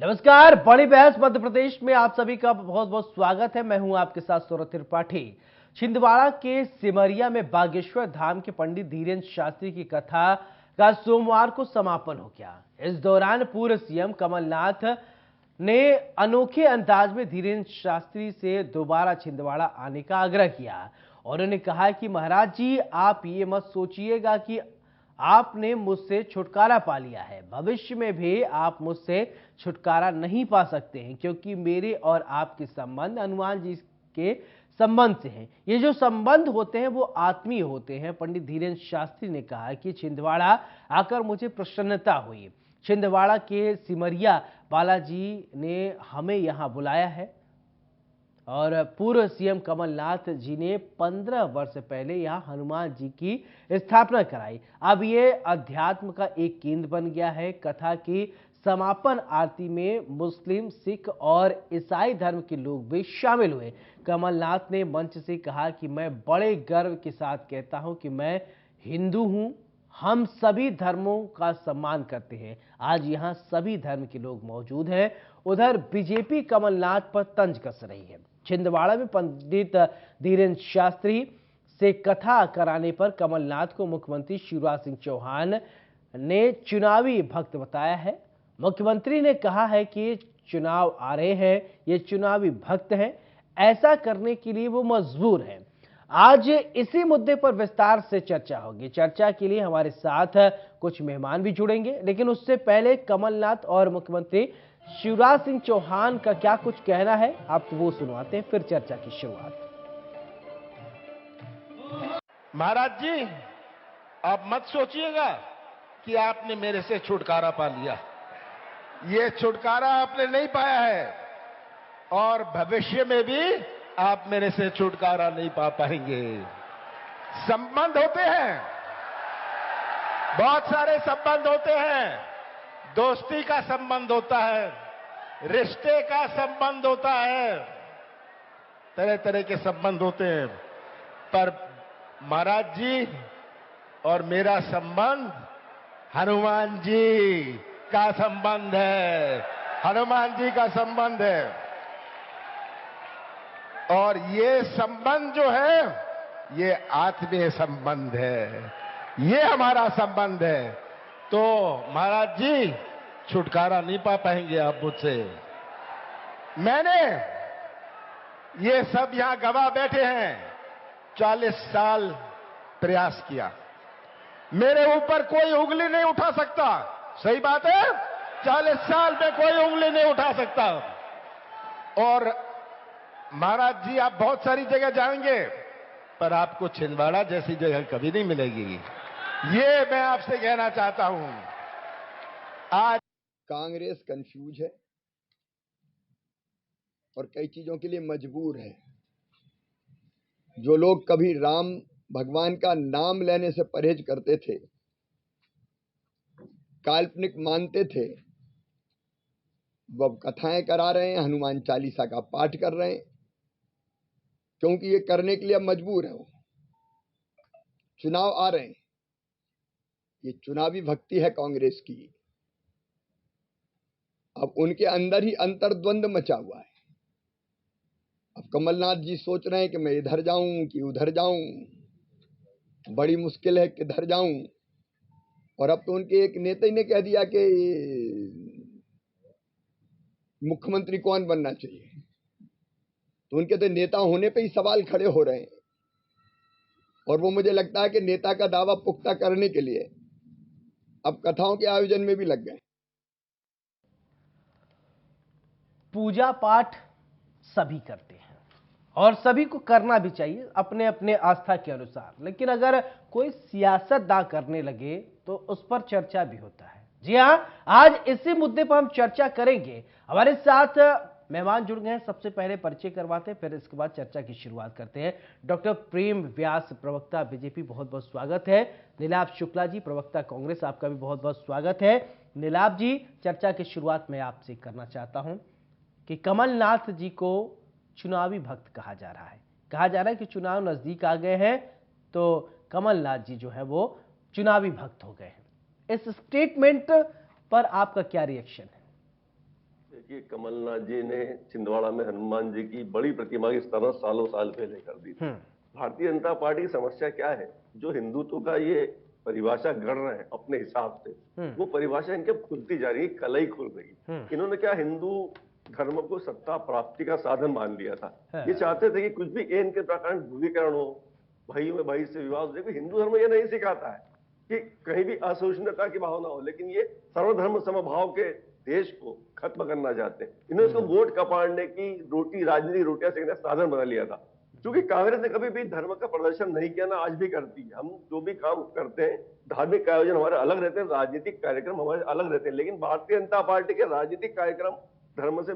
नमस्कार, बड़ी बहस मध्य प्रदेश में आप सभी का बहुत बहुत स्वागत है। मैं हूं आपके साथ सौरभ त्रिपाठी। छिंदवाड़ा के सिमरिया में बागेश्वर धाम के पंडित धीरेन्द्र शास्त्री की कथा का सोमवार को समापन हो गया। इस दौरान पूर्व सीएम कमलनाथ ने अनोखे अंदाज में धीरेन्द्र शास्त्री से दोबारा छिंदवाड़ा आने का आग्रह किया और उन्होंने कहा कि महाराज जी, आप ये मत सोचिएगा कि आपने मुझसे छुटकारा पा लिया है, भविष्य में भी आप मुझसे छुटकारा नहीं पा सकते हैं, क्योंकि मेरे और आपके संबंध हनुमान जी के संबंध से हैं। ये जो संबंध होते हैं वो आत्मीय होते हैं। पंडित धीरेन्द्र शास्त्री ने कहा कि छिंदवाड़ा आकर मुझे प्रसन्नता हुई। छिंदवाड़ा के सिमरिया बालाजी ने हमें यहाँ बुलाया है और पूर्व सीएम कमलनाथ जी ने 15 वर्ष पहले यहां हनुमान जी की स्थापना कराई। अब ये अध्यात्म का एक केंद्र बन गया है। कथा की समापन आरती में मुस्लिम, सिख और ईसाई धर्म के लोग भी शामिल हुए। कमलनाथ ने मंच से कहा कि मैं बड़े गर्व के साथ कहता हूं कि मैं हिंदू हूं। हम सभी धर्मों का सम्मान करते हैं। आज यहां सभी धर्म के लोग मौजूद हैं। उधर बीजेपी कमलनाथ पर तंज कस रही है। छिंदवाड़ा में पंडित धीरेन्द्र शास्त्री से कथा कराने पर कमलनाथ को मुख्यमंत्री शिवराज सिंह चौहान ने चुनावी भक्त बताया है। मुख्यमंत्री ने कहा है कि चुनाव आ रहे हैं, ये चुनावी भक्त हैं, ऐसा करने के लिए वो मजबूर हैं। आज इसी मुद्दे पर विस्तार से चर्चा होगी। चर्चा के लिए हमारे साथ कुछ मेहमान भी जुड़ेंगे, लेकिन उससे पहले कमलनाथ और मुख्यमंत्री शिवराज सिंह चौहान का क्या कुछ कहना है, आप वो सुनवाते हैं, फिर चर्चा की शुरुआत। महाराज जी, आप मत सोचिएगा कि आपने मेरे से छुटकारा पा लिया। ये छुटकारा आपने नहीं पाया है और भविष्य में भी आप मेरे से छुटकारा नहीं पा पाएंगे। संबंध होते हैं, बहुत सारे संबंध होते हैं। दोस्ती का संबंध होता है, रिश्ते का संबंध होता है, तरह तरह के संबंध होते हैं। पर महाराज जी और मेरा संबंध हनुमान जी का संबंध है। हनुमान जी का संबंध है और ये संबंध जो है ये आत्मीय संबंध है, ये हमारा संबंध है। तो महाराज जी, छुटकारा नहीं पा पाएंगे आप मुझसे। मैंने ये सब यहां गवाह बैठे हैं, 40 साल प्रयास किया। मेरे ऊपर कोई उंगली नहीं उठा सकता। सही बात है, 40 साल में कोई उंगली नहीं उठा सकता। और महाराज जी, आप बहुत सारी जगह जाएंगे पर आपको छिंदवाड़ा जैसी जगह कभी नहीं मिलेगी, ये मैं आपसे कहना चाहता हूं। आज कांग्रेस कंफ्यूज है और कई चीजों के लिए मजबूर है। जो लोग कभी राम भगवान का नाम लेने से परहेज करते थे, काल्पनिक मानते थे, वो अब कथाएं करा रहे हैं, हनुमान चालीसा का पाठ कर रहे हैं, क्योंकि ये करने के लिए अब मजबूर है। वो चुनाव आ रहे हैं, ये चुनावी भक्ति है कांग्रेस की। अब उनके अंदर ही अंतर्द्वंद मचा हुआ है। अब कमलनाथ जी सोच रहे हैं कि मैं इधर जाऊं कि उधर जाऊं, बड़ी मुश्किल है किधर जाऊं। और अब तो उनके एक नेता ही ने कह दिया कि मुख्यमंत्री कौन बनना चाहिए। तो उनके तो नेता होने पे ही सवाल खड़े हो रहे हैं और वो मुझे लगता है कि नेता का दावा पुख्ता करने के लिए अब कथाओं के आयोजन में भी लग गए। पूजा पाठ सभी करते हैं और सभी को करना भी चाहिए अपने अपने आस्था के अनुसार, लेकिन अगर कोई सियासत ना करने लगे तो उस पर चर्चा भी होता है। जी हां, आज इसी मुद्दे पर हम चर्चा करेंगे। हमारे साथ मेहमान जुड़ गए हैं। सबसे पहले परिचय करवाते हैं, फिर इसके बाद चर्चा की शुरुआत करते हैं। डॉक्टर प्रेम व्यास, प्रवक्ता बीजेपी, बहुत बहुत स्वागत है। नीलाभ शुक्ला जी, प्रवक्ता कांग्रेस, आपका भी बहुत बहुत स्वागत है। नीलाभ जी, चर्चा की शुरुआत मैं आपसे करना चाहता हूं कि कमलनाथ जी को चुनावी भक्त कहा जा रहा है। कहा जा रहा है कि चुनाव नजदीक आ गए हैं तो कमलनाथ जी जो है वो चुनावी भक्त हो गए हैं। इस स्टेटमेंट पर आपका क्या रिएक्शन है? देखिए, कमलनाथ जी ने छिंदवाड़ा में हनुमान जी की बड़ी प्रतिमा की स्थापना सालों साल पहले कर दी थी। भारतीय जनता पार्टी की समस्या क्या है, जो हिंदुत्व का ये परिभाषा गढ़ रहे हैं अपने हिसाब से, वो परिभाषा इनके खुलती जा रही है, कलई खुल रही। इन्होंने क्या हिंदू धर्म को सत्ता प्राप्ति का साधन मान लिया था। ये चाहते थे कि कुछ भी इनके प्रकार ध्रुवीकरण हो, भाई में भाई से विवाद हो। देखो, हिंदू धर्म ये नहीं सिखाता है कि कहीं भी असहिष्णुता की भावना हो, लेकिन ये सर्वधर्म समभाव के देश को खत्म करना चाहते हैं। इन्होंने इसको वोट कपाड़ने की रोटी, राजनीतिक रोटियां सेकने का साधन बना लिया था। क्योंकि कांग्रेस ने कभी भी धर्म का प्रदर्शन नहीं किया, ना आज भी करती है। हम जो भी काम करते हैं, धार्मिक आयोजन हमारे अलग रहते हैं, राजनीतिक कार्यक्रम हमारे अलग रहते हैं, लेकिन भारतीय जनता पार्टी के राजनीतिक कार्यक्रम धर्म से,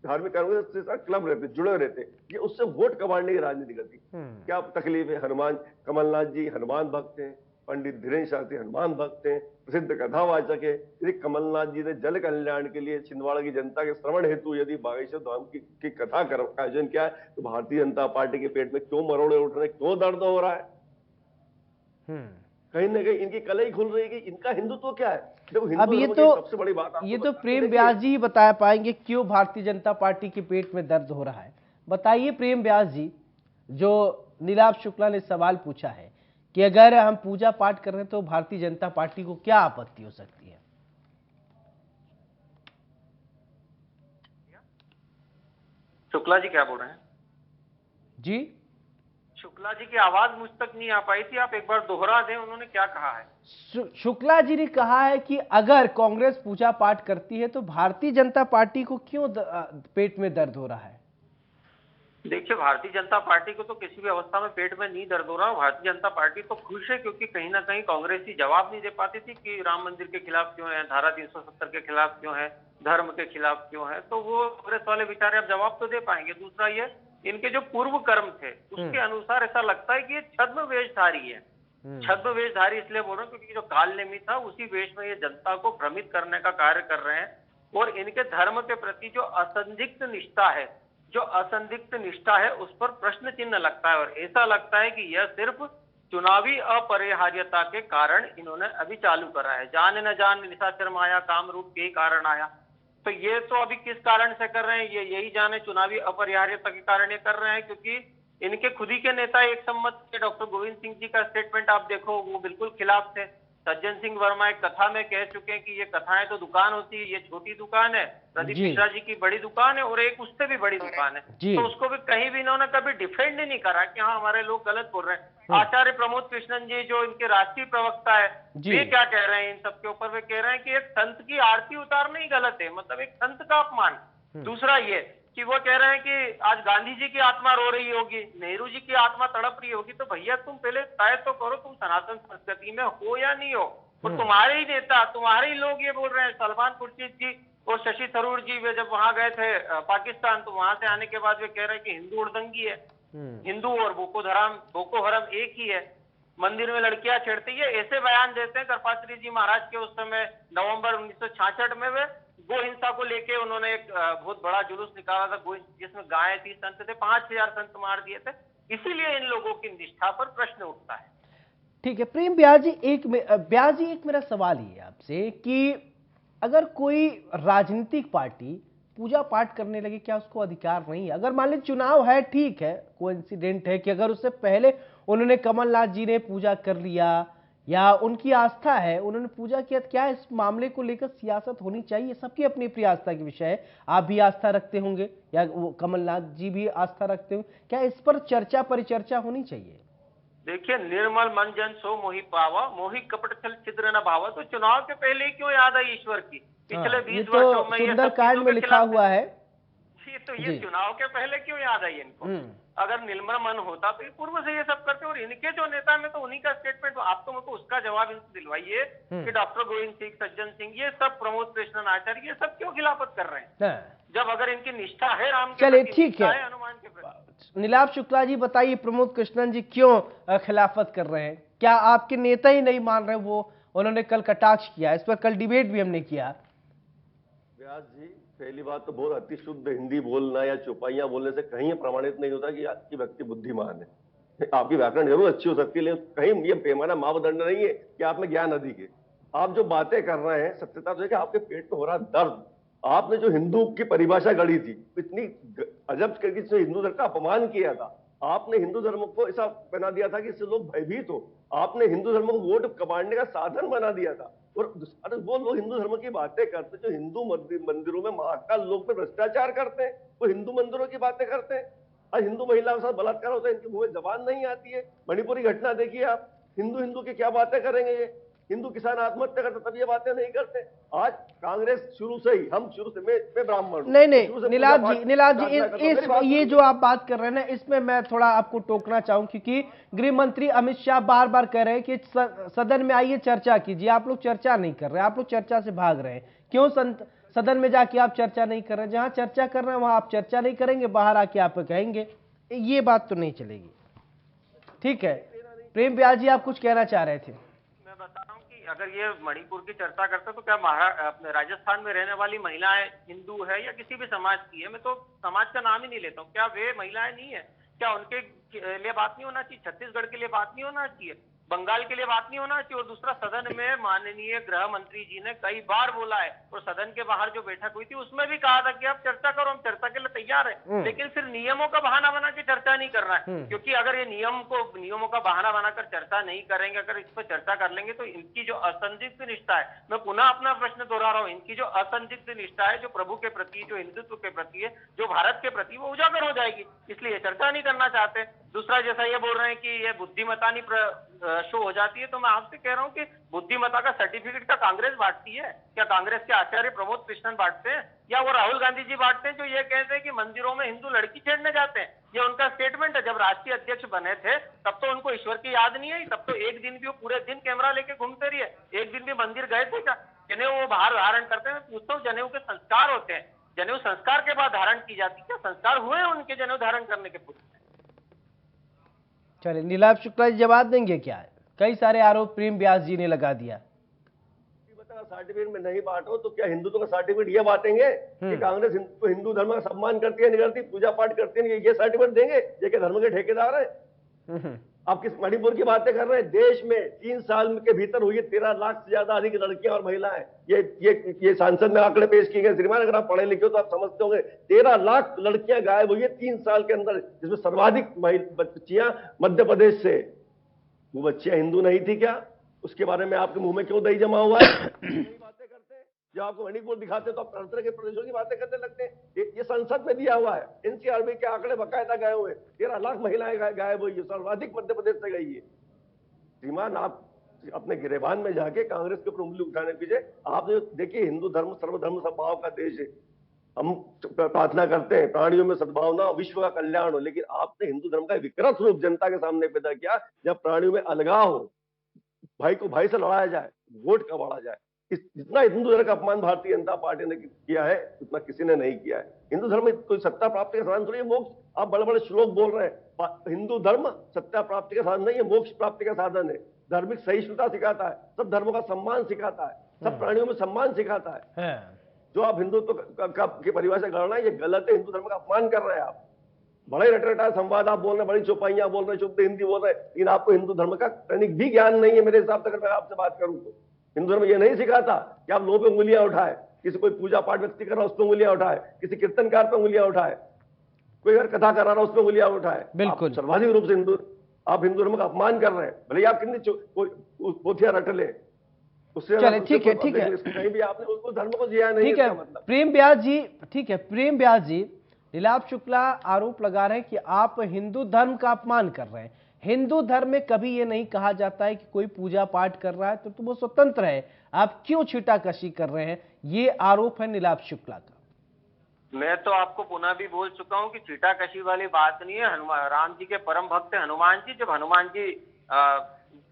धार्मिक कार्यक्रम से साथ क्लब रहते, जुड़े रहते। ये उससे वोट कमाने की राजनीति करती। क्या तकलीफ है? हनुमान, कमलनाथ जी हनुमान भक्त हैं, पंडित धीरेन्द्र शास्त्री हनुमान भक्त हैं, प्रसिद्ध कथावाचक है। यदि कमलनाथ जी ने जल कल्याण के लिए छिंदवाड़ा की जनता के श्रवण हेतु यदि बागेश्वर धाम की कथा का आयोजन किया है, तो भारतीय जनता पार्टी के पेट में क्यों मरोड़े उठ रहे, क्यों दर्द हो रहा है? कहीं ना कहीं इनकी कलई खुल रही है कि इनका हिंदुत्व क्या है। देखो, अब ये तो सबसे बड़ी बात, ये तो प्रेम व्यास जी बता पाएंगे क्यों भारतीय जनता पार्टी के पेट में दर्द हो रहा है। बताइए प्रेम व्यास जी, जो नीलाभ शुक्ला ने सवाल पूछा है कि अगर हम पूजा पाठ कर रहे हैं तो भारतीय जनता पार्टी को क्या आपत्ति हो सकती है? शुक्ला जी क्या बोल रहे हैं? जी, शुक्ला जी की आवाज मुझ तक नहीं आ पाई थी, आप एक बार दोहरा दें, उन्होंने क्या कहा है? शुक्ला जी ने कहा है कि अगर कांग्रेस पूजा पाठ करती है तो भारतीय जनता पार्टी को क्यों पेट में दर्द हो रहा है? देखिए, भारतीय जनता पार्टी को तो किसी भी अवस्था में पेट में नहीं दर्द हो रहा। भारतीय जनता पार्टी तो खुश है, क्योंकि कहीं ना कहीं कांग्रेस ही जवाब नहीं दे पाती थी कि राम मंदिर के खिलाफ क्यों है, धारा 370 के खिलाफ क्यों है, धर्म के खिलाफ क्यों है। तो वो कांग्रेस वाले बेचारे अब जवाब तो दे पाएंगे। दूसरा ये, इनके जो पूर्व कर्म थे उसके अनुसार ऐसा लगता है कि ये छद्म वेशधारी है। छद्म वेशधारी इसलिए बोल रहा हूँ क्योंकि जो काल नेमी था उसी वेश में ये जनता को भ्रमित करने का कार्य कर रहे हैं। और इनके धर्म के प्रति जो असंदिग्ध निष्ठा है उस पर प्रश्न चिन्ह लगता है। और ऐसा लगता है कि यह सिर्फ चुनावी अपरिहार्यता के कारण इन्होंने अभी चालू करा है। जाने न जान निशाचर माया काम रूप के कारण आया। तो ये तो अभी किस कारण से कर रहे हैं, ये यही जाने, चुनावी अपरिहार्यता के कारण ये कर रहे हैं। क्योंकि इनके खुद ही के नेता एक सम्मत के डॉक्टर गोविंद सिंह जी का स्टेटमेंट आप देखो, वो बिल्कुल खिलाफ थे। सज्जन सिंह वर्मा एक कथा में कह चुके हैं कि ये कथाएं तो दुकान होती है, ये छोटी दुकान है, प्रदीप मिश्रा जी की बड़ी दुकान है और एक उससे भी बड़ी दुकान है। तो उसको भी कहीं भी इन्होंने कभी डिफेंड ही नहीं करा कि हाँ हमारे लोग गलत बोल रहे हैं। आचार्य प्रमोद कृष्णन जी जो इनके राष्ट्रीय प्रवक्ता है, वे क्या कह रहे हैं इन सब के ऊपर? वे कह रहे हैं कि एक संत की आरती उतारना ही गलत है, मतलब एक संत का अपमान। दूसरा ये कि वो कह रहे हैं कि आज गांधी जी की आत्मा रो रही होगी, नेहरू जी की आत्मा तड़प रही होगी। तो भैया तुम पहले तय तो करो तुम सनातन संस्कृति में हो या नहीं हो। और तुम्हारे ही नेता, तुम्हारे ही लोग ये बोल रहे हैं। सलमान खुर्शीद जी और शशि थरूर जी वे जब वहां गए थे पाकिस्तान, तो वहां से आने के बाद वे कह रहे हैं कि हिंदू उर्दंगी है, हिंदू और बोको हराम एक ही है, मंदिर में लड़कियां छेड़ती है। ऐसे बयान देते हैं। कृपात्री जी महाराज के उस समय नवंबर 1966 में वे गो हिंसा को लेके उन्होंने एक बहुत बड़ा जुलूस निकाला था, जिसमें गायें थी, संत थे, 5000 संत मार दिए थे। इसीलिए इन लोगों की निष्ठा पर प्रश्न उठता है। ठीक है प्रेम व्यास जी, एक मेरा सवाल ये है आपसे कि अगर कोई राजनीतिक पार्टी पूजा पाठ करने लगे, क्या उसको अधिकार नहीं है? अगर मान लीजिए चुनाव है, ठीक है, कोइंसिडेंट है कि अगर उससे पहले उन्होंने कमलनाथ जी ने पूजा कर लिया या उनकी आस्था है, उन्होंने पूजा किया, क्या इस मामले को लेकर सियासत होनी चाहिए? सबकी अपनी अपनी आस्था के विषय है। आप भी आस्था रखते होंगे या कमलनाथ जी भी आस्था रखते होंगे, क्या इस पर चर्चा परिचर्चा होनी चाहिए? देखिए, निर्मल मन जन सो मोहि पावा, मोहि कपट छल छिद्र न भावा। तो चुनाव के पहले क्यों याद आई ईश्वर की? पिछले 20 वर्षों में ये सुंदरकांड में लिखा हुआ है। तो ये चुनाव के पहले क्यों याद आई इनको? अगर निर्मल मन होता तो ये पूर्व से ये सब करते। और इनके जो नेता में तो उन्हीं का स्टेटमेंट, आप तो मुझको उसका जवाब इनसे दिलवाइए कि डॉक्टर गोविंद सिंह, सज्जन सिंह, ये सब प्रमोद कृष्णन आचार्य, ये सब क्यों खिलाफत कर रहे हैं जब अगर इनकी निष्ठा है राम के चलिए ठीक है, हनुमान के प्रति। नीलाभ शुक्ला जी बताइए, प्रमोद कृष्णन जी क्यों खिलाफत कर रहे हैं? क्या आपके नेता ही नहीं मान रहे? वो उन्होंने कल कटाक्ष किया, इस पर कल डिबेट भी हमने किया। व्यास जी, पहली बात तो बहुत अति शुद्ध हिंदी बोलना या चौपाइयां बोलने से कहीं प्रमाणित नहीं होता कि आपकी व्यक्ति बुद्धिमान है। आपकी व्याकरण जरूर अच्छी हो सकती है, लेकिन कहीं ये पैमाना मापदंड नहीं है कि आप में ज्ञान अधिक है। आप जो बातें कर रहे हैं, सत्यता तो है कि आपके पेट में हो रहा दर्द, आपने जो हिंदू की परिभाषा गढ़ी थी, इतनी अजब करके इसने हिंदू धर्म का अपमान किया था। आपने हिंदू धर्म को ऐसा बना दिया था कि इससे लोग भयभीत हो। आपने हिंदू धर्म को वोट कमाने का साधन बना दिया था। और अरे वो लोग हिंदू धर्म की बातें करते जो हिंदू मंदिरों में महाकाल लोग पे भ्रष्टाचार करते हैं, वो हिंदू मंदिरों की बातें करते हैं। आज हिंदू महिलाओं के साथ बलात्कार होता है, इनके मुंह में जबान नहीं आती है। मणिपुरी घटना देखिए आप, हिंदू की क्या बातें करेंगे ये। हिंदू किसान आत्महत्या करते तब ये बातें नहीं करते। आज कांग्रेस शुरू से ही, हम शुरू से, मैं ब्राह्मण हूं, नहीं नीलाभ जी ये जो आप बात कर रहे हैं ना, इसमें मैं थोड़ा आपको टोकना चाहूं, क्योंकि गृह मंत्री अमित शाह बार बार कह रहे हैं कि सदन में आइए चर्चा कीजिए। आप लोग चर्चा नहीं कर रहे, आप लोग चर्चा से भाग रहे हैं। क्यों सदन में जाके आप चर्चा नहीं कर रहे? जहां चर्चा कर रहे हैं वहां आप चर्चा नहीं करेंगे, बाहर आके आप कहेंगे, ये बात तो नहीं चलेगी। ठीक है, प्रेम व्यास जी आप कुछ कहना चाह रहे थे। मैं बता रहा हूँ कि अगर ये मणिपुर की चर्चा करते तो क्या अपने राजस्थान में रहने वाली महिलाएं हिंदू है या किसी भी समाज की है, मैं तो समाज का नाम ही नहीं लेता हूँ, क्या वे महिलाएं नहीं है? क्या उनके लिए बात नहीं होना चाहिए? छत्तीसगढ़ के लिए बात नहीं होना चाहिए? बंगाल के लिए बात नहीं होना चाहिए? और दूसरा, सदन में माननीय गृह मंत्री जी ने कई बार बोला है, और सदन के बाहर जो बैठक हुई थी उसमें भी कहा था कि आप चर्चा करो, हम चर्चा के लिए तैयार हैं, लेकिन फिर नियमों का बहाना बना के चर्चा नहीं करना है। क्योंकि अगर ये नियमों का बहाना बनाकर चर्चा नहीं करेंगे, अगर इस पर चर्चा कर लेंगे, तो इनकी जो असंदिग्ध निष्ठा है, मैं पुनः अपना प्रश्न दोहरा रहा हूँ, इनकी जो असंदिग्ध निष्ठा है, जो प्रभु के प्रति, जो हिंदुत्व के प्रति है, जो भारत के प्रति, वो उजागर हो जाएगी। इसलिए चर्चा नहीं करना चाहते। दूसरा, जैसा ये बोल रहे हैं कि ये बुद्धिमता नहीं शो हो जाती है, तो मैं आपसे कह रहा हूं कि बुद्धिमता का सर्टिफिकेट का कांग्रेस बांटती है क्या? कांग्रेस के आचार्य प्रमोद कृष्णन बांटते हैं, या वो राहुल गांधी जी बांटते हैं, जो ये कहते हैं कि मंदिरों में हिंदू लड़की छेड़ने जाते हैं? ये उनका स्टेटमेंट है। जब राष्ट्रीय अध्यक्ष बने थे तब तो उनको ईश्वर की याद नहीं आई, तब तो एक दिन भी वो पूरे दिन कैमरा लेके घूमते रहिए, एक दिन भी मंदिर गए थे क्या? जनेऊ वो बाहर धारण करते हैं। पूछता हूँ, जनेऊ के संस्कार होते हैं, जनेऊ संस्कार के बाद धारण की जाती है, क्या संस्कार हुए उनके जनेऊ धारण करने के पूरे? चलिए, नीलाभ शुक्ला जी जवाब देंगे क्या? कई सारे आरोप प्रेम व्यास जी ने लगा दिया। सर्टिफिकेट में नहीं बांटो तो क्या हिंदुत्व का सर्टिफिकेट ये बांटेंगे कि कांग्रेस हिंदू धर्म का सम्मान करती है, नहीं करती, पूजा पाठ करती है, ये सर्टिफिकेट देंगे? ये क्या धर्म के ठेकेदार है? आप किस मणिपुर की बातें कर रहे हैं? देश में 3 साल के भीतर हुई 13 लाख से ज्यादा अधिक लड़कियां और महिलाएं। ये सांसद में आंकड़े पेश किए गए। श्रीमान, अगर आप पढ़े लिखे हो तो आप समझते होंगे, 13 लाख लड़कियां गायब हुई है 3 साल के अंदर, जिसमें सर्वाधिक बच्चियां मध्य प्रदेश से। वो बच्चियां हिंदू नहीं थी क्या? उसके बारे में आपके मुंह में क्यों दही जमा हुआ है? बातें करते हैं, जब आपको मणिपुर दिखाते हैं तो आप तरह तरह के प्रदेशों की बातें करने लगते हैं। ये संसद में दिया हुआ है, एनसीआरबी के आंकड़े बकायदा गए हुए। 13 लाख महिलाएं गायब हुई है, सर्वाधिक मध्य प्रदेश से गई है। श्रीमान, आप अपने गिरेबान में जाके कांग्रेस के ऊपर उंगली उठाने पीछे आप देखिए, हिंदू धर्म सर्वधर्म सद्भाव का देश है। हम प्रार्थना करते हैं प्राणियों में सद्भावना, विश्व का कल्याण हो, लेकिन आपने हिंदू धर्म का विकृत रूप जनता के सामने पैदा किया, जब प्राणियों में अलगाव हो, भाई को भाई से लड़ाया जाए, वोट का बांटा जाए। जितना हिंदू धर्म का अपमान भारतीय जनता पार्टी ने किया है, उतना किसी ने नहीं किया है। हिंदू धर्म में कोई सत्ता प्राप्ति का साधन थोड़ी है, मोक्ष। आप बड़े बड़े श्लोक बोल रहे हैं, हिंदू धर्म सत्ता प्राप्ति का साधन नहीं है, मोक्ष प्राप्ति का साधन है। धार्मिक सहिष्णुता सिखाता है, सब धर्मों का सम्मान सिखाता है, सब प्राणियों में सम्मान सिखाता है। जो आप हिंदुत्व की परिभाषा कर रहे हैं, ये गलत है। हिंदू धर्म का अपमान कर रहे हैं आप। बड़े रटरटा संवाद आप बोल रहे हैं, बड़ी चौपाइयां बोल रहे हैं, शुद्ध हिंदी बोल रहे हैं, लेकिन आपको हिंदू धर्म का तनिक भी ज्ञान नहीं है मेरे हिसाब से। अगर मैं आपसे बात करूं तो हिंदू धर्म ये नहीं सिखाता कि आप लोगों पे उंगलियां उठाए, किसी कोई पूजा पाठ व्यक्ति कर रहा है उस पर उंगलियां उठाए, किसी कीर्तनकार पे उंगलियां उठाए, कोई अगर कथा करा रहा है उस पर उंगलियां उठाए। बिल्कुल सर्वाधिक रूप से आप हिंदू धर्म का अपमान कर रहे हैं, भले आप कितनी पोथियां रट ले। चले, ठीक है कहीं भी आपने उसको धर्म को जिया नहीं। ठीक है प्रेम व्यास जी, ठीक है प्रेम व्यास जी, नीलाभ शुक्ला आरोप लगा रहे हैं कि आप हिंदू धर्म का अपमान कर रहे हैं। हिंदू धर्म में कभी ये नहीं कहा जाता है कि कोई पूजा पाठ कर रहा है तो वो स्वतंत्र है, आप क्यों छीटाकशी कर रहे हैं? ये आरोप है नीलाभ शुक्ला का। मैं तो आपको पुनः भी बोल चुका हूं कि छीटाकशी वाली बात नहीं है। हनुमान, राम जी के परम भक्त हनुमान जी, जब हनुमान जी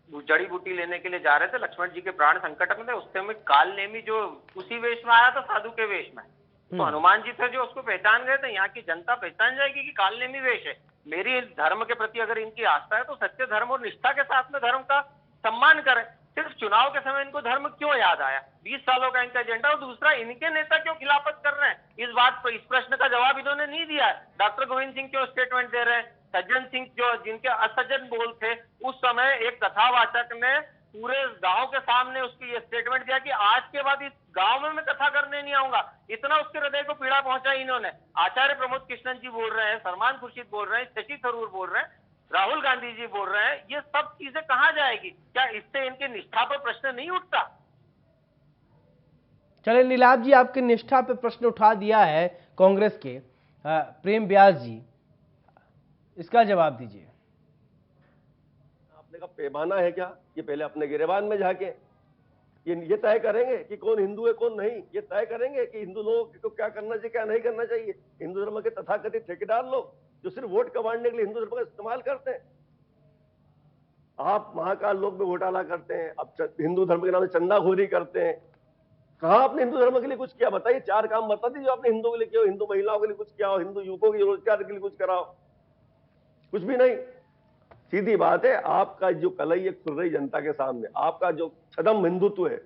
जड़ी बूटी लेने के लिए जा रहे थे, लक्ष्मण जी के प्राण संकट में थे, उस समय काल नेमी जो उसी वेश में आया था, साधु के वेश में, तो हनुमान जी थे जो उसको पहचान गए थे। यहाँ की जनता पहचान जाएगी कि काल नेमी वेश है। मेरी धर्म के प्रति अगर इनकी आस्था है तो सच्चे धर्म और निष्ठा के साथ में धर्म का सम्मान करें। सिर्फ चुनाव के समय इनको धर्म क्यों याद आया? 20 सालों का इनका एजेंडा, और दूसरा, इनके नेता क्यों खिलाफत कर रहे हैं? इस प्रश्न का जवाब इन्होंने नहीं दिया है। डॉक्टर गोविंद सिंह क्यों स्टेटमेंट दे रहे हैं? सज्जन सिंह जो जिनके असज्जन बोल थे, उस समय एक कथावाचक ने पूरे गांव के सामने उसकी ये स्टेटमेंट दिया कि आज के बाद इस गांव में मैं कथा करने नहीं आऊंगा। इतना उसके हृदय को पीड़ा पहुंचा इन्होंने। आचार्य प्रमोद कृष्णन जी बोल रहे हैं, सलमान खुर्शीद बोल रहे हैं, शशि थरूर बोल रहे हैं, राहुल गांधी जी बोल रहे हैं, ये सब चीजें कहां जाएगी? क्या इससे इनके निष्ठा पर प्रश्न नहीं उठता? चले नीलाभ जी, आपकी निष्ठा पे प्रश्न उठा दिया है कांग्रेस के प्रेम व्यास जी, इसका जवाब दीजिए। आपने का पैमाना है क्या? ये पहले अपने गिरेबान में जाके ये तय करेंगे कि कौन हिंदू है कौन नहीं। ये तय करेंगे कि हिंदू लोगों को क्या करना चाहिए क्या नहीं करना चाहिए। हिंदू धर्म के तथाकथित ठेकेदार लोग जो सिर्फ वोट कमाने के लिए हिंदू धर्म का इस्तेमाल करते हैं। आप महाकाल लोक में घोटाला करते हैं, अब हिंदू धर्म के नाम से चंदाखोरी करते हैं। कहां आपने हिंदू धर्म के लिए कुछ किया? बताइए, 4 काम बता दीजिए आपने हिंदू के लिए किया हो। हिंदू महिलाओं के लिए कुछ किया हो, हिंदू युवकों के रोजगार के लिए कुछ कराओ? कुछ भी नहीं। सीधी बात है, आपका जो कलई एक खुल रही जनता के सामने, आपका जो छदम हिंदुत्व है,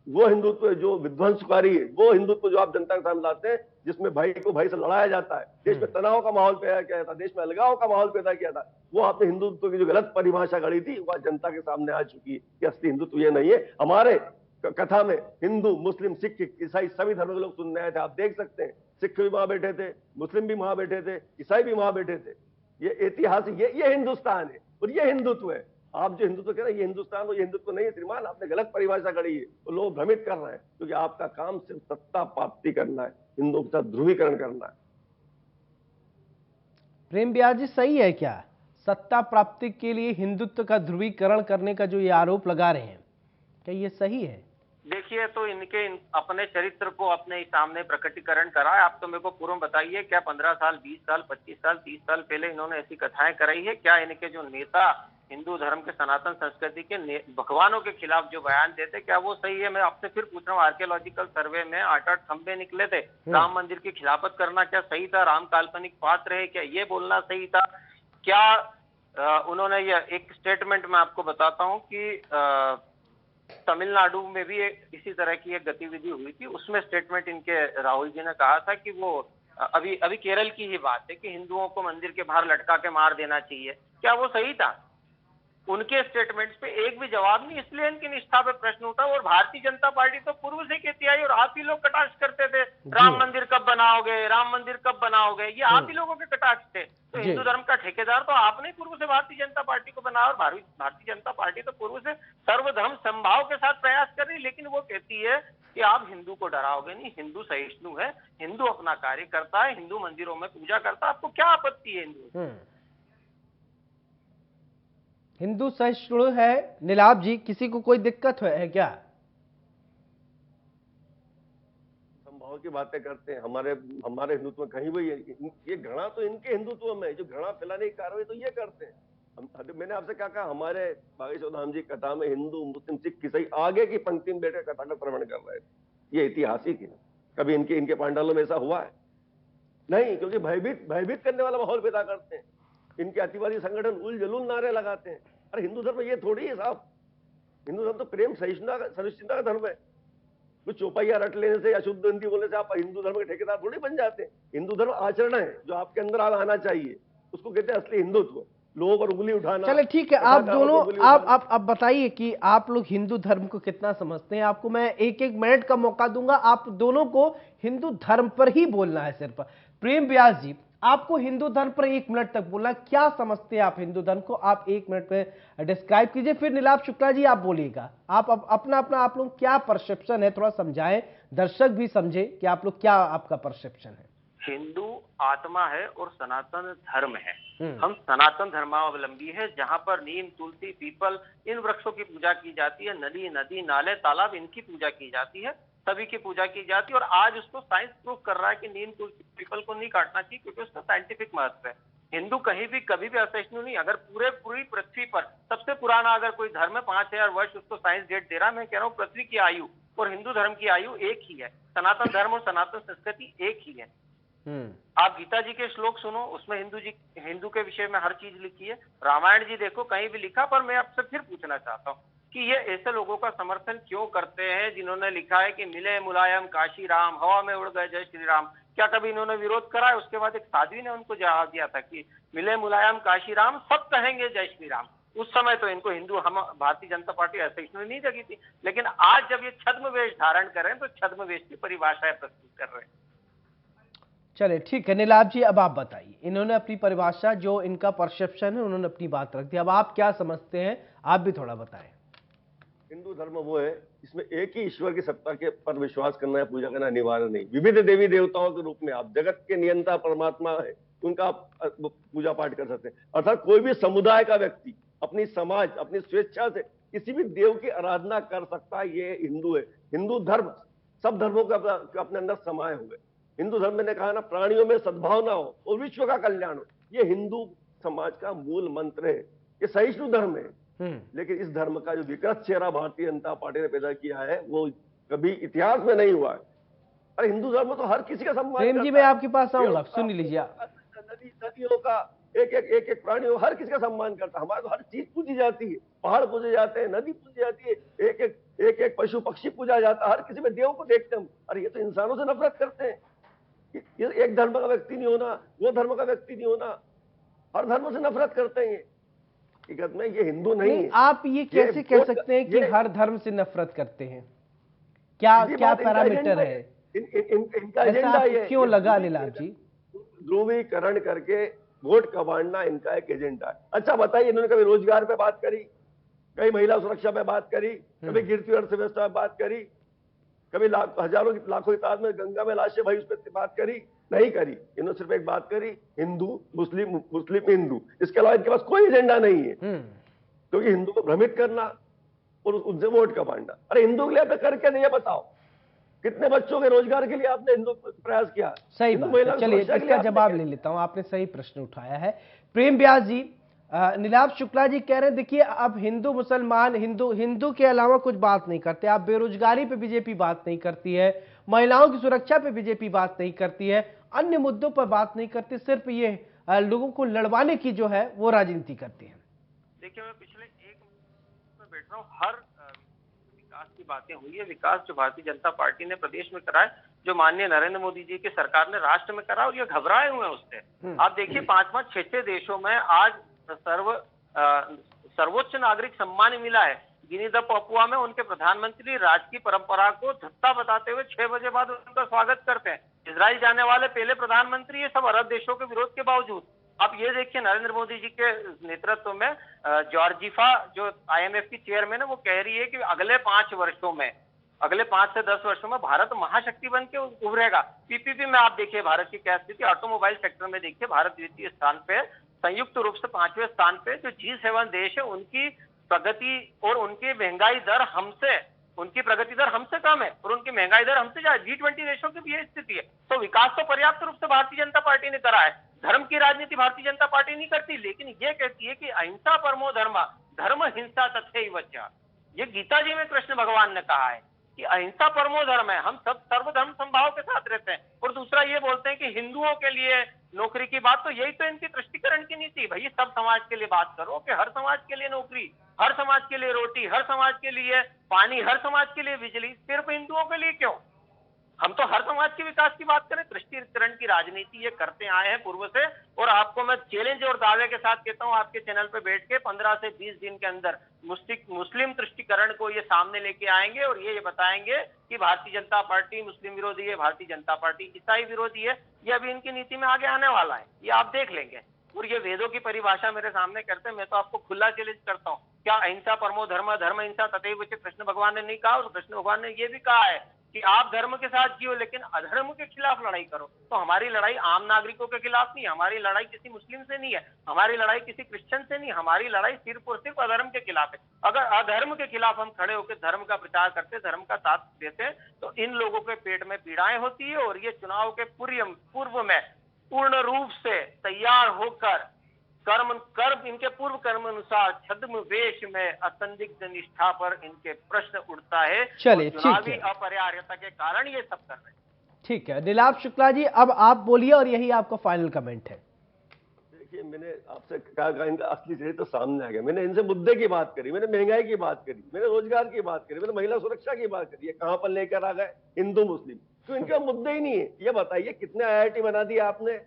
वो हिंदुत्व है जो विध्वंसकारी है, वो हिंदुत्व जो आप जनता के सामने लाते हैं, जिसमें भाई को भाई से लड़ाया जाता है, देश में तनाव का माहौल पैदा किया था, देश में अलगाव का माहौल पैदा किया था, वो आपने हिंदुत्व की जो गलत परिभाषा गढ़ी थी, वह जनता के सामने आ चुकी है कि असली हिंदुत्व ये नहीं है। हमारे कथा में हिंदू, मुस्लिम, सिख, ईसाई सभी धर्म के लोग सुनने आए थे। आप देख सकते हैं, सिख भी वहां बैठे थे, मुस्लिम भी वहां बैठे थे, ईसाई भी वहां बैठे थे। ये ऐतिहासिक, ये हिंदुस्तान है और ये हिंदुत्व है। आप जो हिंदुत्व कह रहे हैं ये हिंदुस्तान और ये हिंदुत्व नहीं है श्रीमान, आपने गलत परिभाषा करी है तो लोग भ्रमित कर रहे हैं, क्योंकि आपका काम सिर्फ सत्ता प्राप्ति करना है, हिंदुओं के साथ ध्रुवीकरण करना है। प्रेम व्यास जी, सही है क्या? सत्ता प्राप्ति के लिए हिंदुत्व का ध्रुवीकरण करने का जो ये आरोप लगा रहे हैं, क्या ये सही है? देखिए, तो इनके अपने चरित्र को अपने सामने प्रकटीकरण करा है। आप तो मेरे को पूर्व बताइए, क्या 15 साल, 20 साल, 25 साल, 30 साल पहले इन्होंने ऐसी कथाएं कराई है? क्या इनके जो नेता हिंदू धर्म के सनातन संस्कृति के भगवानों के खिलाफ जो बयान देते, क्या वो सही है? मैं आपसे फिर पूछ रहा हूँ, आर्कियोलॉजिकल सर्वे में 8-8 खंबे निकले थे, राम मंदिर की खिलाफत करना क्या सही था? राम काल्पनिक पात्र है, क्या ये बोलना सही था? क्या उन्होंने ये एक स्टेटमेंट में आपको बताता हूँ कि तमिलनाडु में भी इसी तरह की एक गतिविधि हुई थी, उसमें स्टेटमेंट इनके राहुल जी ने कहा था कि वो अभी केरल की ही बात है कि हिंदुओं को मंदिर के बाहर लटका के मार देना चाहिए। क्या वो सही था? उनके स्टेटमेंट्स पे एक भी जवाब नहीं, इसलिए इनकी निष्ठा पे प्रश्न उठा। और भारतीय जनता पार्टी तो पूर्व से कहती आई और आप ही लोग कटाक्ष करते थे, राम मंदिर कब बनाओगे, राम मंदिर कब बनाओगे, ये आप ही लोगों के कटाक्ष थे। तो हिंदू धर्म का ठेकेदार तो आपने पूर्व से भारतीय जनता पार्टी को बनाया, और भारतीय जनता पार्टी तो पूर्व से सर्वधर्म समभाव के साथ प्रयास कर रही, लेकिन वो कहती है कि आप हिंदू को डराओगे नहीं, हिंदू सहिष्णु है, हिंदू अपना कार्य करता है, हिंदू मंदिरों में पूजा करता है, आपको क्या आपत्ति है हिंदू? हिंदू सहिष्णु है नीलाभ जी, किसी को कोई दिक्कत है क्या? संभाव की बातें करते हैं, हमारे हिंदुत्व में कहीं भी ये घृणा तो इनके हिंदुत्व में, जो घृणा फैलाने की कार्रवाई तो ये करते हैं। मैंने आपसे क्या कहा, हमारे बागेश्वर धाम जी कथा में हिंदू, मुस्लिम, सिख, ईसाई आगे की पंक्ति में बैठे कथा का श्रवण कर रहे थे। ये ऐतिहासिक है। कभी इनके पांडालों में ऐसा हुआ है? नहीं, क्योंकि भयभीत करने वाला माहौल पैदा करते हैं। इनके अतिवादी संगठन उल जलूल नारे लगाते हैं। अरे हिंदू धर्म ये थोड़ी है साहब, हिंदू धर्म तो प्रेम सहिष्णुता का धर्म है। कुछ चौपाइया रट लेने से या शुद्ध हिंदी बोलने से आप हिंदू धर्म के ठेकेदार थोड़ी बन जाते हैं। हिंदू धर्म आचरण है जो आपके अंदर आना चाहिए, उसको कहते हैं असली हिंदुत्व। लोगों पर उंगली उठाना। चले ठीक है, आप दोनों आप बताइए कि आप लोग हिंदू धर्म को कितना समझते हैं। आपको मैं 1-1 मिनट का मौका दूंगा, आप दोनों को हिंदू धर्म पर ही बोलना है सिर्फ। प्रेम व्यास जी, आपको हिंदू धर्म पर 1 मिनट तक बोलना, क्या समझते हैं आप हिंदू धर्म को, आप 1 मिनट में डिस्क्राइब कीजिए। फिर नीलाभ शुक्ला जी आप बोलिएगा, आप अपना आप लोग क्या परसेप्शन है थोड़ा समझाएं, दर्शक भी समझे कि आप लोग क्या आपका परसेप्शन है। हिंदू आत्मा है और सनातन धर्म है। हम सनातन धर्मावलंबी है, जहां पर नीम, तुलसी, पीपल, इन वृक्षों की पूजा की जाती है। नदी, नाले, तालाब, इनकी पूजा की जाती है, सभी की पूजा की जाती है। और आज उसको साइंस प्रूव कर रहा है कि नीम, तुलसी, पीपल को नहीं काटना चाहिए, क्योंकि उसका साइंटिफिक महत्व है। हिंदू कहीं भी कभी भी असहिष्णु नहीं। अगर पूरी पृथ्वी पर सबसे पुराना अगर कोई धर्म है, 5000 वर्ष उसको साइंस डेट दे रहा है, मैं कह रहा हूँ पृथ्वी की आयु और हिंदू धर्म की आयु एक ही है। सनातन धर्म और सनातन संस्कृति एक ही है। आप गीता जी के श्लोक सुनो, उसमें हिंदू के विषय में हर चीज लिखी है। रामायण जी देखो, कहीं भी लिखा। पर मैं आपसे फिर पूछना चाहता हूँ कि ये ऐसे लोगों का समर्थन क्यों करते हैं जिन्होंने लिखा है कि मिले मुलायम काशी राम, हवा में उड़ गए जय श्री राम। क्या कभी इन्होंने विरोध करा है? उसके बाद एक साध्वी ने उनको जवाब दिया था कि मिले मुलायम काशी राम, सब कहेंगे जय श्री राम। उस समय तो इनको हिंदू, हम भारतीय जनता पार्टी असहिष्णु नहीं जगी थी, लेकिन आज जब ये छद्मवेश धारण कर रहे हैं तो छद्मवेश की परिभाषाएं प्रस्तुत कर रहे हैं। चलिए ठीक है नीलाभ जी, अब आप बताइए, इन्होंने अपनी परिभाषा, जो इनका परसेप्शन है, उन्होंने अपनी बात रख दी, अब आप क्या समझते हैं, आप भी थोड़ा बताएं। हिंदू धर्म वो है इसमें एक ही ईश्वर की सत्ता के पर विश्वास करना है, पूजा करना अनिवार्य नहीं। विविध देवी देवताओं के रूप में आप जगत के नियंता परमात्मा है उनका आप पूजा पाठ कर सकते हैं। अर्थात कोई भी समुदाय का व्यक्ति अपनी समाज, अपनी स्वेच्छा से किसी भी देव की आराधना कर सकता है, ये हिंदू है। हिंदू धर्म सब धर्मों का अपने अंदर समाये हुए। हिंदू धर्म ने कहा ना, प्राणियों में सद्भावना हो और विश्व का कल्याण हो, ये हिंदू समाज का मूल मंत्र है। ये सहिष्णु धर्म है, लेकिन इस धर्म का जो विकृत चेहरा भारतीय जनता पार्टी ने पैदा किया है वो कभी इतिहास में नहीं हुआ है। अरे हिंदू धर्म तो हर किसी का सम्मान प्रेम जी, मैं आपके पास आऊंगा, सुन लीजिए। नदियों का, एक प्राणी, हर किसी का सम्मान करता है। हमारे तो हर चीज पूजी जाती है, पहाड़ पूजे जाते हैं, नदी पूजी जाती है, एक पशु पक्षी पूजा जाता है, हर किसी में देव को देखते हैं। अरे ये तो इंसानों से नफरत करते हैं। ये एक धर्म का व्यक्ति नहीं होना, वो धर्म का व्यक्ति नहीं होना, हर धर्म से नफरत करते हैं। हकीकत में ये हिंदू नहीं है। आप ये कैसे कह सकते हैं कि हर धर्म से नफरत करते हैं? क्या पैरामीटर है? इनका एजेंडा ये क्यों लगा नीलाभ जी? ध्रुवीकरण करके वोट कमाना इनका एक एजेंडा है। अच्छा बताइए, इन्होंने कभी रोजगार पे बात करी, कभी महिला सुरक्षा पे बात करी, कभी गिरती अर्थव्यवस्था पे बात करी, कभी हजारों की लाखों की तादाद में गंगा में लाशें भाई उस पर बात करी? नहीं करी। इन्होंने सिर्फ एक बात करी, हिंदू मुस्लिम, मुस्लिम हिंदू, इसके अलावा इनके पास कोई एजेंडा नहीं है। क्योंकि हिंदू को भ्रमित करना और उनसे वोट कमाना। अरे हिंदू के लिए आपने करके नहीं, बताओ कितने बच्चों के रोजगार के लिए आपने हिंदू प्रयास किया? सही बात। चलिए इसका जवाब ले लेता हूं, आपने सही प्रश्न उठाया है। प्रेम व्यास जी, नीलाभ शुक्ला जी कह रहे हैं देखिए अब हिंदू मुसलमान, हिंदू के अलावा कुछ बात नहीं करते। आप बेरोजगारी पे बीजेपी बात नहीं करती है, महिलाओं की सुरक्षा पे बीजेपी बात नहीं करती है, अन्य मुद्दों पर बात नहीं करती, सिर्फ ये लोगों को लड़वाने की जो है वो राजनीति करती है। देखिए मैं पिछले एक महीने में बैठ रहा हूँ, हर विकास की बातें हुई है। विकास जो भारतीय जनता पार्टी ने प्रदेश में करा है, जो माननीय नरेंद्र मोदी जी की सरकार ने राष्ट्र में करा, और ये घबराए हुए हैं उससे। आप देखिए 5-5, 6-6 देशों में आज सर्वोच्च नागरिक सम्मान मिला है। गिनी द पपुआ में उनके प्रधानमंत्री राज्य की परंपरा को धत्ता बताते हुए 6 बजे बाद उनका स्वागत करते हैं। इजराइल जाने वाले पहले प्रधानमंत्री, ये सब अरब देशों के विरोध के बावजूद। अब ये देखिए नरेंद्र मोदी जी के नेतृत्व में जॉर्जिफा जो IMF की चेयरमैन है, वो कह रही है कि अगले 5 वर्षों में, अगले 5 से 10 वर्षों में भारत महाशक्ति बन के उभरेगा। PPP में आप देखिए भारत की क्या स्थिति, ऑटोमोबाइल सेक्टर में देखिए भारत द्वितीय स्थान पे, संयुक्त रूप से 5वें स्थान पे। जो G7 देश है उनकी प्रगति और उनकी महंगाई दर हमसे, उनकी प्रगति दर हमसे कम है और उनकी महंगाई दर हमसे ज्यादा। G20 देशों की भी यही स्थिति है। तो विकास तो पर्याप्त रूप से भारतीय जनता पार्टी ने करा है। धर्म की राजनीति भारतीय जनता पार्टी नहीं करती, लेकिन ये कहती है कि अहिंसा परमो धर्म, धर्म हिंसा तथैव च। ये गीता जी में कृष्ण भगवान ने कहा है कि अहिंसा परमो धर्म है, हम सब सर्वधर्म संभाव के साथ रहते हैं। और दूसरा ये बोलते हैं कि हिंदुओं के लिए नौकरी की बात, तो यही तो इनकी तुष्टिकरण की नीति। भाई सब समाज के लिए बात करो कि हर समाज के लिए नौकरी, हर समाज के लिए रोटी, हर समाज के लिए पानी, हर समाज के लिए बिजली, सिर्फ हिंदुओं के लिए क्यों? हम तो हर समाज के विकास की बात करें। तुष्टिकरण की राजनीति ये करते आए हैं पूर्व से, और आपको मैं चैलेंज और दावे के साथ कहता हूं, आपके चैनल पे बैठ के 15 से 20 दिन के अंदर मुस्लिम तुष्टिकरण को ये सामने लेके आएंगे और ये बताएंगे कि भारतीय जनता पार्टी मुस्लिम विरोधी है, भारतीय जनता पार्टी ईसाई विरोधी है। ये अभी इनकी नीति में आगे आने वाला है, ये आप देख लेंगे। और ये वेदों की परिभाषा मेरे सामने करते हैं, मैं तो आपको खुला चैलेंज करता हूँ। क्या अहिंसा परमो धर्म, धर्म हिंसा तथैव च कृष्ण भगवान ने नहीं कहा? और कृष्ण भगवान ने ये भी कहा है कि आप धर्म के साथ जियो लेकिन अधर्म के खिलाफ लड़ाई करो। तो हमारी लड़ाई आम नागरिकों के खिलाफ नहीं, हमारी लड़ाई किसी मुस्लिम से नहीं है, हमारी लड़ाई किसी क्रिश्चियन से नहीं, हमारी लड़ाई सिर्फ और सिर्फ अधर्म के खिलाफ है। अगर अधर्म के खिलाफ हम खड़े होकर धर्म का प्रचार करते, धर्म का साथ देते, तो इन लोगों के पेट में पीड़ाएं होती है। और ये चुनाव के पूर्व में पूर्ण रूप से तैयार होकर कर्म इनके पूर्व कर्म अनुसार छद्म वेश में असंदिग्ध निष्ठा पर इनके प्रश्न उठता है। चलिए चुनावी अपरिहार्यता के कारण ये सब कर रहे हैं। ठीक है नीलाभ शुक्ला जी, अब आप बोलिए और यही आपका फाइनल कमेंट है। देखिए मैंने आपसे कहा इनका असली चेहरा तो सामने आ गया। मैंने इनसे मुद्दे की बात करी, मैंने महंगाई की बात करी, मैंने रोजगार की बात करी, मैंने महिला सुरक्षा की बात करी। ये कहां पर लेकर आ गए हिंदू मुस्लिम? तो इनका मुद्दे ही नहीं है। ये बताइए कितने IIT बना दिए आपने,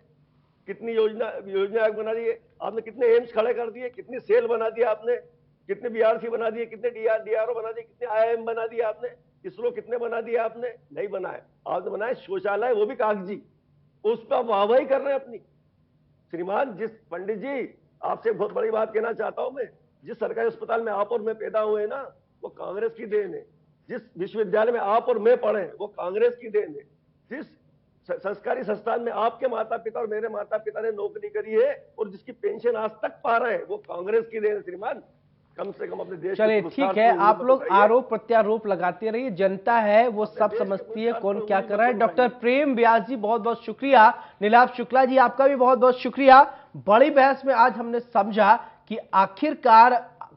कितनी योजना बना दी है आपने, कितने एम्स खड़े कर दिए, कितनी सेल बना दिया आपने, कितने बीआरसी बना दिए, कितने डीआरओ बना दिए, कितने आईआईएम बना दिए आपने, इसरो कितने बना दिए आपने? नहीं बनाए। आपने बनाए शौचालय, वो भी कागजी, उस पर वाहवाही कर रहे हैं अपनी। श्रीमान जिस पंडित जी, आपसे बहुत बड़ी बात कहना चाहता हूं मैं, जिस सरकारी अस्पताल में आप और मैं पैदा हुए ना, वो कांग्रेस की देन है। जिस विश्वविद्यालय में आप और मैं पढ़े, वो कांग्रेस की देन है। जिस संस्कारी संस्थान में आपके माता पिता और मेरे माता पिता ने नौकरी करी है और जिसकी पेंशन आज तक पा रहे हैं, वो कांग्रेस की देन है। श्रीमान कम से कम अपने देश चलिए ठीक है, आप लोग आरोप प्रत्यारोप लगाते रहिए, जनता है वो सब समझती है कौन क्या कर रहा है। डॉक्टर प्रेम व्यास जी बहुत बहुत शुक्रिया। नीलाभ शुक्ला जी आपका भी बहुत बहुत शुक्रिया। बड़ी बहस में आज हमने समझा कि आखिरकार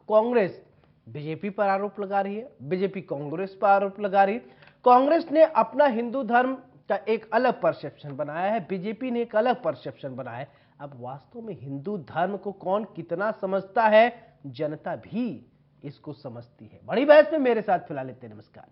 कांग्रेस बीजेपी पर आरोप लगा रही है, बीजेपी कांग्रेस पर आरोप लगा रही है। कांग्रेस ने अपना हिंदू धर्म का एक अलग परसेप्शन बनाया है, बीजेपी ने एक अलग परसेप्शन बनाया है। अब वास्तव में हिंदू धर्म को कौन कितना समझता है, जनता भी इसको समझती है। बड़ी बहस में मेरे साथ फिलहाल इतने, नमस्कार।